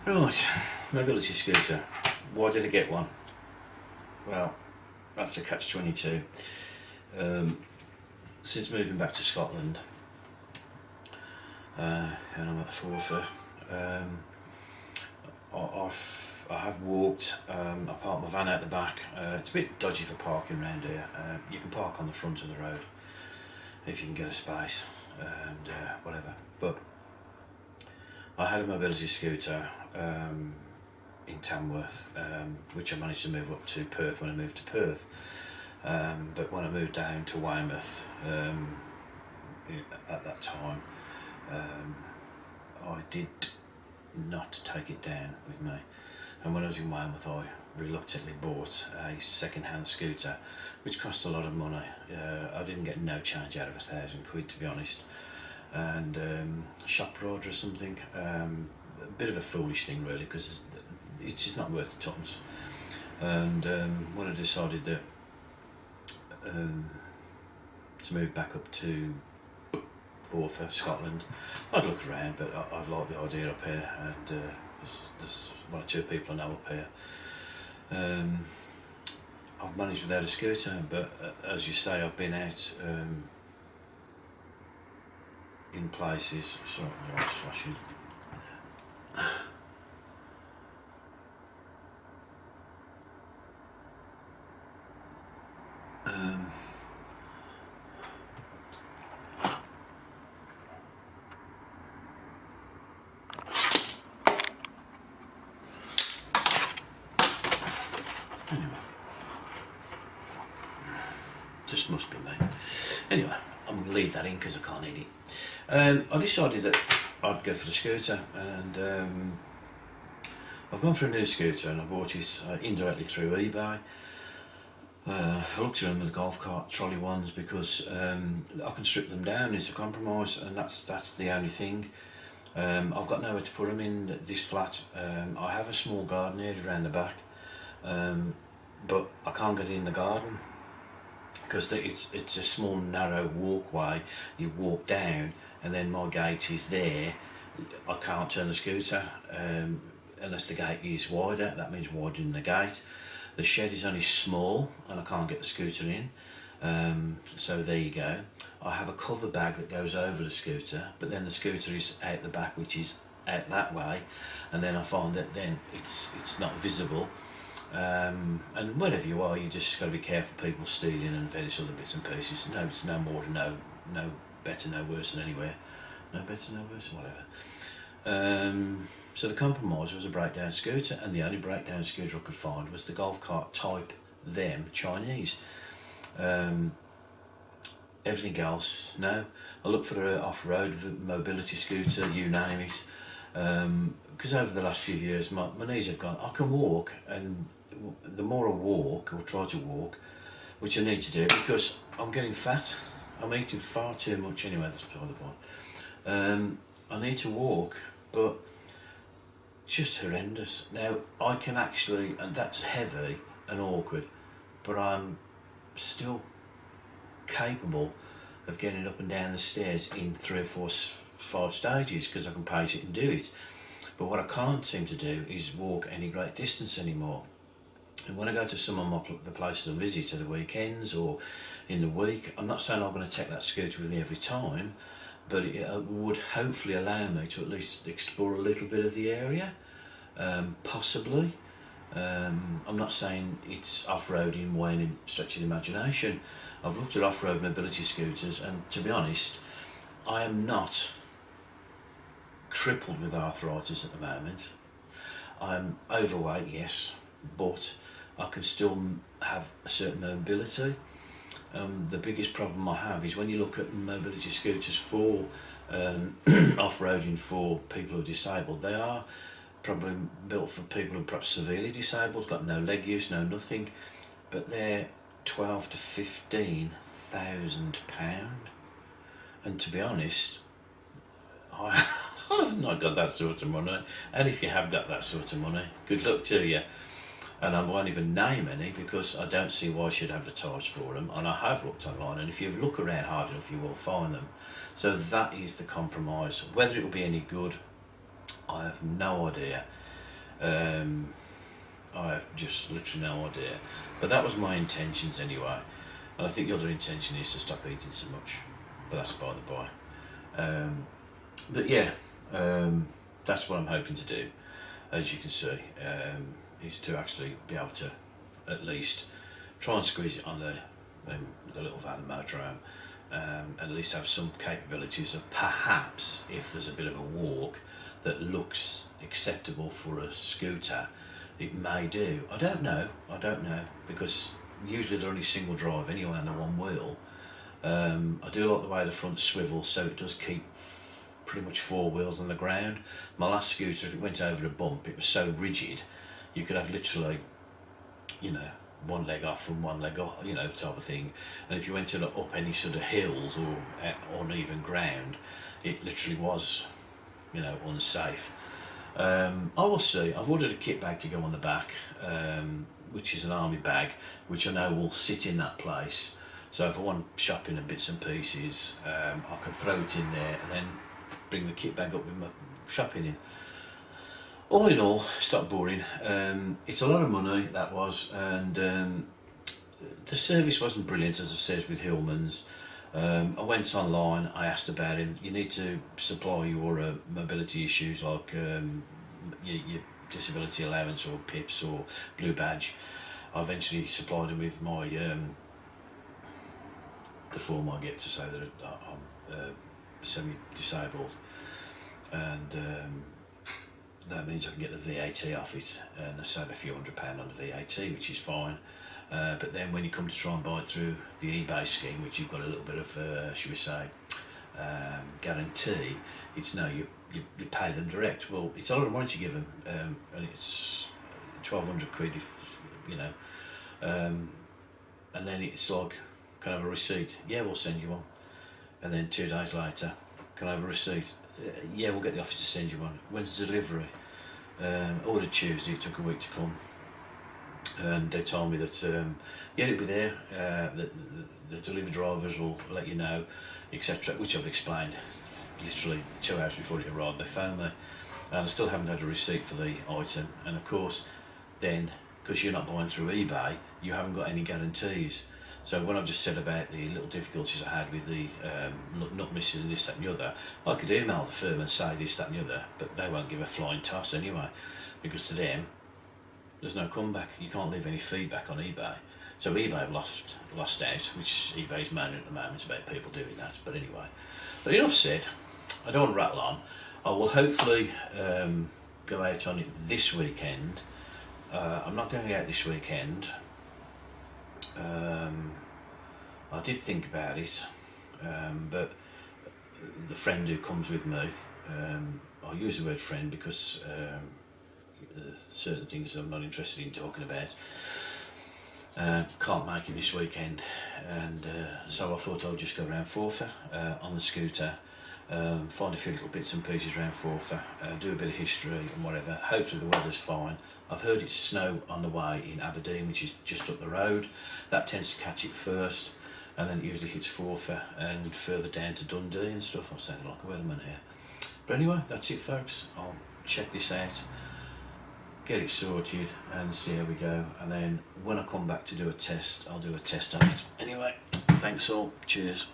Right, mobility scooter. Why did I get one? Well, that's a catch-22. Since moving back to Scotland, and I'm at Forfar, I have walked. I parked my van out the back. It's a bit dodgy for parking around here. You can park on the front of the road if you can get a space and whatever. But I had a mobility scooter in Tamworth, which I managed to move up to Perth when I moved to Perth. But when I moved down to Weymouth at that time, I did not take it down with me. And when I was in Weymouth, I reluctantly bought a second-hand scooter, which cost a lot of money. I didn't get no change out of £1,000, to be honest. And shop rider or something. A bit of a foolish thing, really, because it's just not worth the tons. And when I decided that to move back up to Forfar, Scotland, I'd look around, but I like the idea up here, and there's one or two people I know up here. I've managed without a scooter, but as you say, I've been out in places. Sorry, the light's flashing. Anyway, just must be me. Anyway, I'm going to leave that in because I can't eat it. I decided that I'd go for the scooter, and I've gone for a new scooter, and I bought it indirectly through eBay. I looked around with the golf cart trolley ones because I can strip them down. It's a compromise, and that's the only thing. I've got nowhere to put them in this flat. I have a small garden area around the back, but I can't get it in the garden because it's a small narrow walkway. You walk down, and then my gate is there. I can't turn the scooter unless the gate is wider. That means widening the gate. The shed is only small, and I can't get the scooter in. So there you go. I have a cover bag that goes over the scooter, but then the scooter is out the back, which is out that way, and then I find that then it's not visible. And wherever you are, you just got to be careful people stealing and various other bits and pieces. No, it's no more, no better, no worse than anywhere. No better, no worse, whatever. So the compromise was a breakdown scooter, and the only breakdown scooter I could find was the golf cart type, them Chinese. Everything else, no. I looked for an off-road mobility scooter, you name it. Because over the last few years, my knees have gone. I can walk, and the more I walk, or try to walk, which I need to do because I'm getting fat. I'm eating far too much anyway, that's beside the point. I need to walk, but just horrendous. Now, I can actually, and that's heavy and awkward, but I'm still capable of getting up and down the stairs in 3 or 4, 5 stages because I can pace it and do it. But what I can't seem to do is walk any great distance anymore. And when I go to some of the places I visit at the weekends or in the week, I'm not saying I'm going to take that scooter with me every time, but it would hopefully allow me to at least explore a little bit of the area, possibly. I'm not saying it's off-roading by any stretch of the imagination. I've looked at off-road mobility scooters, and to be honest, I am not crippled with arthritis at the moment. I'm overweight, yes, but I can still have a certain mobility. The biggest problem I have is when you look at mobility scooters for off-roading for people who are disabled, they are probably built for people who are perhaps severely disabled, got no leg use, no nothing, but they're £12,000 to £15,000, and to be honest, I've not got that sort of money. And if you have got that sort of money, good luck to you. And I won't even name any because I don't see why I should advertise for them. And I have looked online, and if you look around hard enough, you will find them. So that is the compromise. Whether it will be any good, I have no idea. I have just literally no idea. But that was my intentions anyway. And I think the other intention is to stop eating so much. But that's by the by. But yeah, that's what I'm hoping to do, as you can see, is to actually be able to at least try and squeeze it on the little van motorhome, and at least have some capabilities of perhaps, if there's a bit of a walk that looks acceptable for a scooter, it may do. I don't know, because usually they're only single drive anyway and they're one wheel. I do like the way the front swivels, so it does keep pretty much four wheels on the ground. My last scooter, if it went over a bump, it was so rigid, you could have literally, you know, one leg off and one leg off, you know, type of thing. And if you went up any sort of hills or uneven ground, it literally was, you know, unsafe. I will see. I've ordered a kit bag to go on the back, which is an army bag, which I know will sit in that place. So if I want shopping and bits and pieces, I can throw it in there and then bring the kit bag up with my shopping in. All in all, stop boring. It's a lot of money, that was, and the service wasn't brilliant, as I said, with Hillman's. I went online, I asked about him. You need to supply your mobility issues like your disability allowance or PIPs or blue badge. I eventually supplied him with my the form I get to say that I'm semi-disabled, and that means I can get the VAT off it and I save a few £100 on the VAT, which is fine. But then when you come to try and buy it through the eBay scheme, which you've got a little bit of, should we say, guarantee, it's no, you pay them direct. Well, it's a lot of money to give them, and it's 1,200 quid if, you know, and then it's like, can I have a receipt? Yeah, we'll send you one. And then 2 days later, can I have a receipt? Yeah, we'll get the office to send you one. When's the delivery? Ordered Tuesday, it took a week to come. And they told me that, yeah, it'll be there, the delivery drivers will let you know, etc., which I've explained. Literally 2 hours before it arrived, they phoned me, and I still haven't had a receipt for the item. And of course, then, because you're not buying through eBay, you haven't got any guarantees. So when I've just said about the little difficulties I had with the not missing this, that and the other, I could email the firm and say this, that and the other, but they won't give a flying toss anyway, because to them, there's no comeback. You can't leave any feedback on eBay. So eBay have lost out, which eBay's moaning at the moment about people doing that. But anyway, but enough said. I don't want to rattle on. I will hopefully go out on it this weekend. I'm not going out this weekend. I did think about it, but the friend who comes with me, I use the word friend because certain things I'm not interested in talking about, can't make it this weekend, and so I thought I'd just go around Forfar on the scooter, find a few little bits and pieces around Forfar, do a bit of history and whatever. Hopefully the weather's fine. I've heard it's snow on the way in Aberdeen, which is just up the road. That tends to catch it first, and then it usually hits Forfar and further down to Dundee and stuff. I'm sounding like a weatherman here. But anyway, that's it, folks. I'll check this out, get it sorted and see how we go, and then when I come back to do a test, I'll do a test on it. Anyway, thanks all, cheers.